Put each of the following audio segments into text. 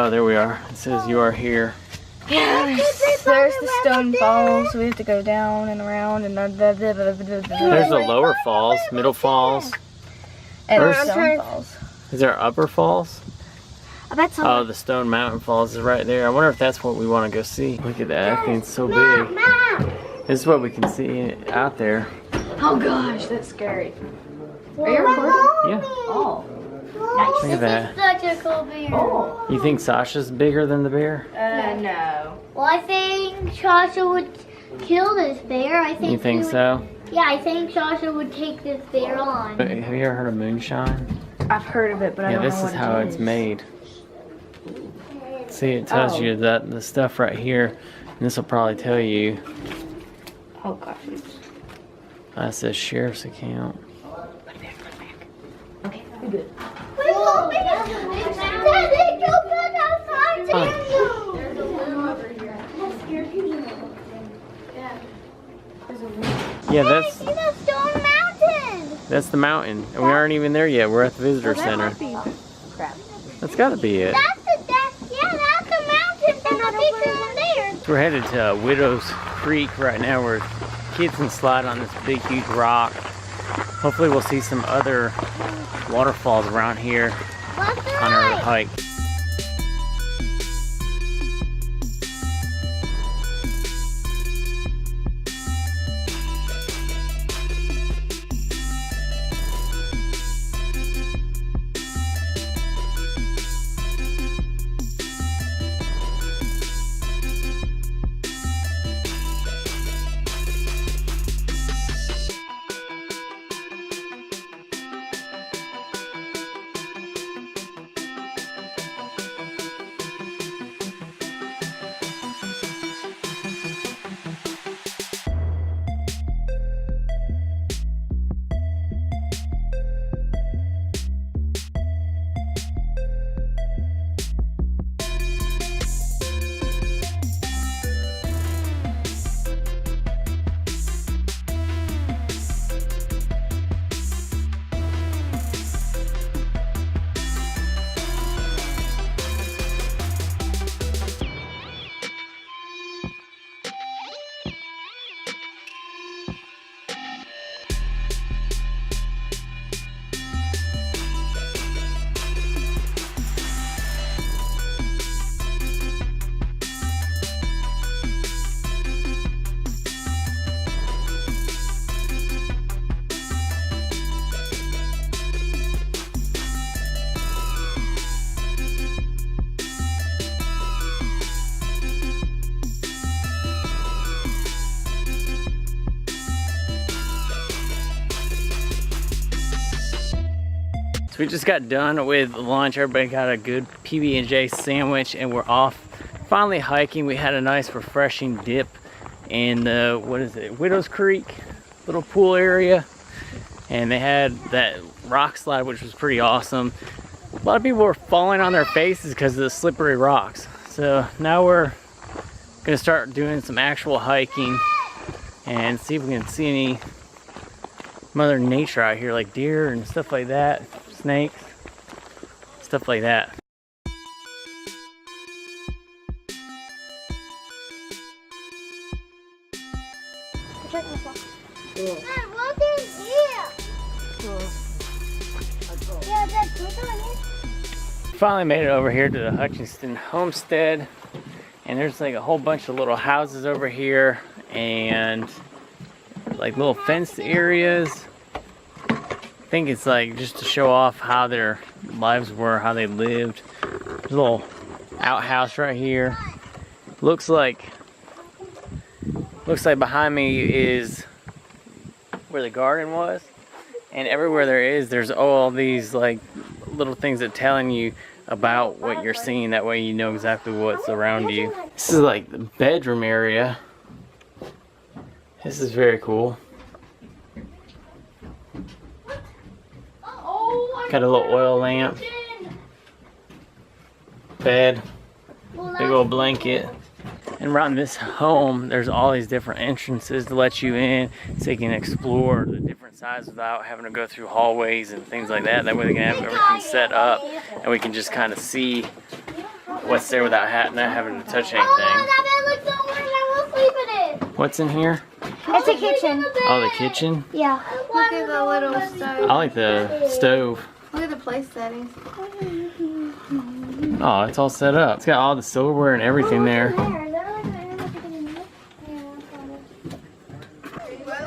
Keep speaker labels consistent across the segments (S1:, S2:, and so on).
S1: Oh, there we are. It says you are here.
S2: Yes, there's the stone falls. We have to go down and around and
S1: There's the lower falls, middle falls.
S2: and
S1: Where's-
S2: stone falls.
S1: Is there upper falls?
S2: I bet so.
S1: Oh, the Stone Mountain Falls is right there. I wonder if that's what we want to go see. Look at that. That thing's so big. This is what we can see out there.
S2: Oh gosh, that's scary. Are you recording?
S1: Yeah.
S2: Oh.
S1: Look at that.
S3: Such a cool bear.
S2: Oh.
S1: You think Sasha's bigger than the bear?
S2: No.
S3: Well, I think Sasha would kill this bear. I think
S1: You think
S3: he would-
S1: so?
S3: Yeah, I think Sasha would take this bear on.
S1: Have you ever heard of moonshine?
S2: I've heard of it, but I
S1: Yeah,
S2: don't know
S1: this
S2: what
S1: is how
S2: it
S1: it's
S2: is.
S1: made. See, it tells
S2: Oh.
S1: you that the stuff right here, and this will probably tell you.
S2: Oh gosh.
S1: That says sheriff's account.
S2: Okay, we're good.
S3: Wait, look, Daddy, go back outside.
S1: Oh.
S3: There's a room over here.
S1: Yeah,
S3: Hey, see the stone mountain.
S1: that's the mountain, and we aren't even there yet. We're at the visitor center.
S2: Crap.
S1: That's got to be it.
S3: That's the mountain from the picture in there.
S1: We're headed to Widow's Creek right now, where kids can slide on this big, huge rock. Hopefully, we'll see some other waterfalls around here
S3: Left or
S1: on our
S3: right?
S1: hike. So we just got done with lunch. Everybody got a good PB&J sandwich, and we're off finally hiking. We had a nice refreshing dip in the, what is it, Widow's Creek little pool area, and they had that rock slide, which was pretty awesome. A lot of people were falling on their faces because of the slippery rocks. So now we're gonna start doing some actual hiking and see if we can see any Mother Nature out here, like deer and stuff like that, snakes, stuff like that.
S3: Dad, look in here. Yeah, Dad, look on here.
S1: Finally made it over here to the Hutchinson homestead, and there's like a whole bunch of little houses over here and like little fenced areas. I think it's like just to show off how their lives were, how they lived. There's a little outhouse right here. Looks like behind me is where the garden was, and everywhere there's all these like little things that telling you about what you're seeing. That way you know exactly what's around you. This is like the bedroom area. This is very cool. Got a little oil lamp, bed, big old blanket. And around this home, there's all these different entrances to let you in so you can explore the different sides without having to go through hallways and things like that. That way they can have everything set up and we can just kind of see what's there without not having to touch anything.
S3: Oh, that bed looks so weird. I won't sleep in it.
S1: What's in here?
S3: It's a kitchen.
S1: Oh, the kitchen?
S3: Yeah.
S2: Look at the little stove.
S1: I like the stove.
S2: Look at the place settings.
S1: Oh, it's all set up. It's got all the silverware and everything there.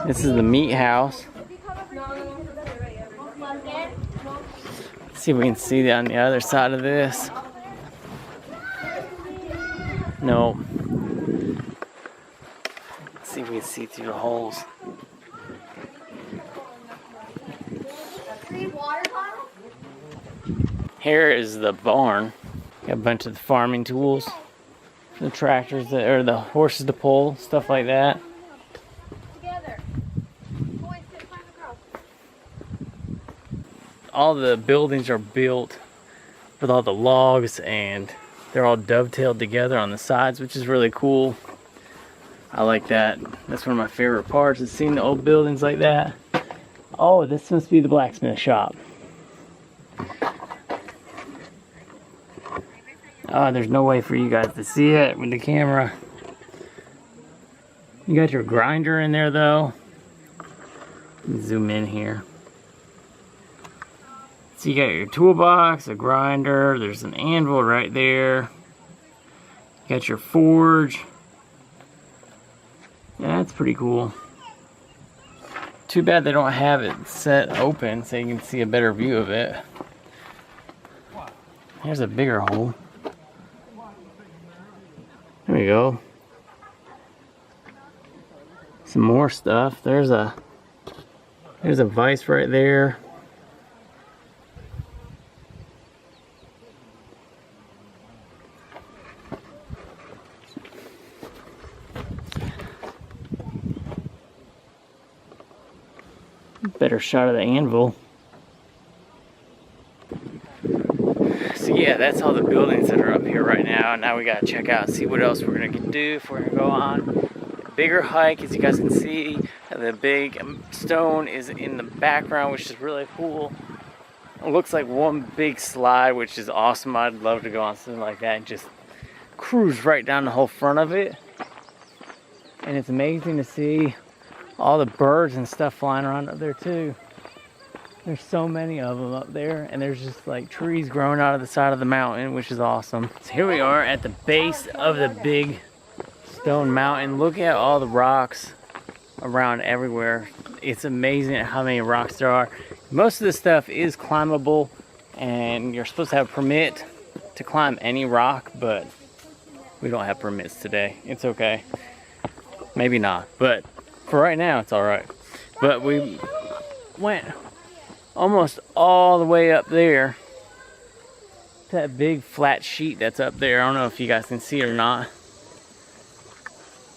S1: This is the meat house. Let's see if we can see that on the other side of this. No. Let's see if we can see through the holes. Here is the barn. Got a bunch of the farming tools, the tractors that, or the horses to pull, stuff like that. All the buildings are built with all the logs, and they're all dovetailed together on the sides, which is really cool. I like that. That's one of my favorite parts, is seeing the old buildings like that. Oh, this must be the blacksmith shop. Oh, there's no way for you guys to see it with the camera. You got your grinder in there though. Zoom in here. So you got your toolbox, a grinder, there's an anvil right there. You got your forge. Yeah, that's pretty cool. Too bad they don't have it set open so you can see a better view of it. Here's a bigger hole. There we go. Some more stuff. There's a vise right there. Better shot of the anvil. So yeah, that's all the buildings that are up here right now. Now we gotta check out and see what else we're gonna do if we're gonna go on a bigger hike. As you guys can see, the big stone is in the background, which is really cool. It looks like one big slide, which is awesome. I'd love to go on something like that and just cruise right down the whole front of it. And it's amazing to see all the birds and stuff flying around up there too. There's so many of them up there, and there's just like trees growing out of the side of the mountain, which is awesome. So here we are at the base of the big stone mountain. Look at all the rocks around everywhere. It's amazing how many rocks there are. Most of this stuff is climbable, and you're supposed to have a permit to climb any rock, but we don't have permits today. It's okay. Maybe not, but for right now, it's all right. But we went almost all the way up there to that big flat sheet that's up there. I don't know if you guys can see it or not.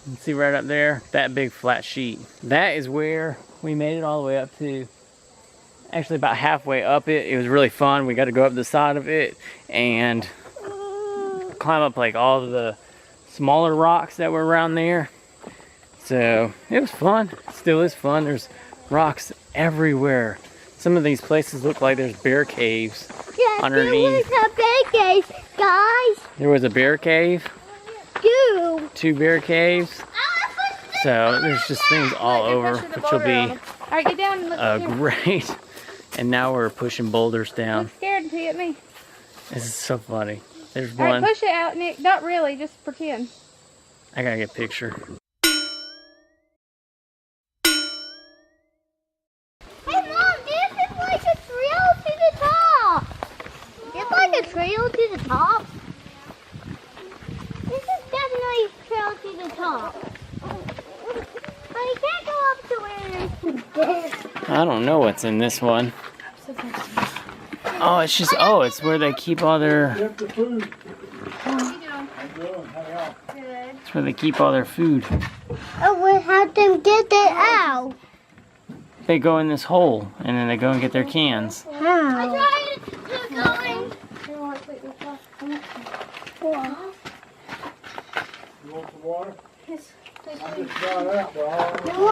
S1: You can see right up there, that big flat sheet. That is where we made it all the way up to. Actually, about halfway up it. It was really fun. We got to go up the side of it and climb up like all of the smaller rocks that were around there. So it was fun. Still is fun. There's rocks everywhere. Some of these places look like there's bear caves underneath.
S3: There was a bear cave, guys.
S1: There was a bear cave. Two bear caves. So there's just things all over, which will be
S2: Alright, get down and look
S1: great. And now we're pushing boulders down.
S2: I'm scared until you hit me.
S1: This is so funny. There's
S2: Alright,
S1: one.
S2: push it out, Nick. Not really, just pretend.
S1: I gotta get a picture.
S3: Hey, Mom, this is like a trail to the top. It's like a trail to the top. This is definitely a trail to the top. But you can't go up to where there's
S1: I don't know what's in this one. Oh, it's just, oh, it's where they keep all their, it's where they keep all their food.
S3: Oh, we have them get it out.
S1: They go in this hole, and then they go and get their cans.
S3: How? I tried to go in.
S4: You want some water?
S3: Yes.
S4: I just got out, but
S3: No,